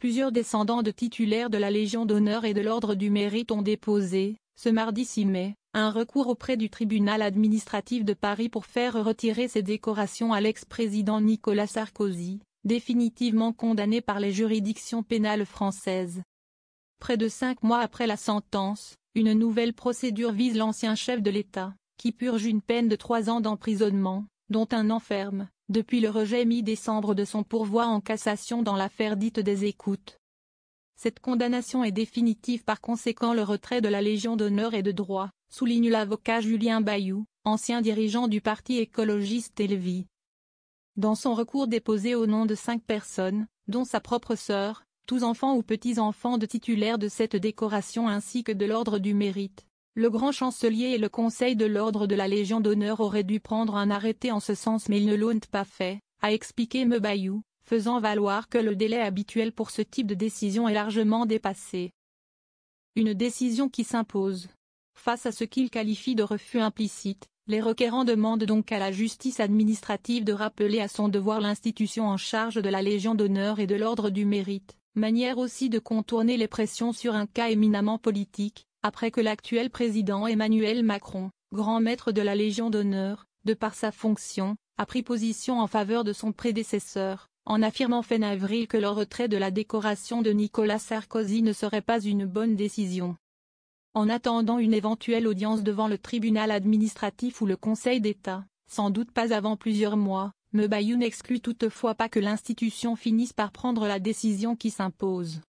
Plusieurs descendants de titulaires de la Légion d'honneur et de l'Ordre du Mérite ont déposé, ce mardi 6 mai, un recours auprès du tribunal administratif de Paris pour faire retirer ces décorations à l'ex-président Nicolas Sarkozy, définitivement condamné par les juridictions pénales françaises. Près de 5 mois après la sentence, une nouvelle procédure vise l'ancien chef de l'État, qui purge une peine de 3 ans d'emprisonnement, dont 1 an ferme, depuis le rejet mi-décembre de son pourvoi en cassation dans l'affaire dite des écoutes. Cette condamnation est définitive, par conséquent le retrait de la Légion d'honneur est de droit, souligne l'avocat Julien Bayou, ancien dirigeant du parti écologiste Lévi. Dans son recours déposé au nom de 5 personnes, dont sa propre sœur, tous enfants ou petits-enfants de titulaires de cette décoration ainsi que de l'Ordre du Mérite, le grand chancelier et le Conseil de l'Ordre de la Légion d'honneur auraient dû prendre un arrêté en ce sens, mais ils ne l'ont pas fait, a expliqué M. Bayou, faisant valoir que le délai habituel pour ce type de décision est largement dépassé. Une décision qui s'impose. Face à ce qu'il qualifie de refus implicite, les requérants demandent donc à la justice administrative de rappeler à son devoir l'institution en charge de la Légion d'honneur et de l'Ordre du Mérite, manière aussi de contourner les pressions sur un cas éminemment politique, après que l'actuel président Emmanuel Macron, grand maître de la Légion d'honneur, de par sa fonction, a pris position en faveur de son prédécesseur, en affirmant fin avril que le retrait de la décoration de Nicolas Sarkozy ne serait pas une bonne décision. En attendant une éventuelle audience devant le tribunal administratif ou le Conseil d'État, sans doute pas avant plusieurs mois, M. Bayou n'exclut toutefois pas que l'institution finisse par prendre la décision qui s'impose.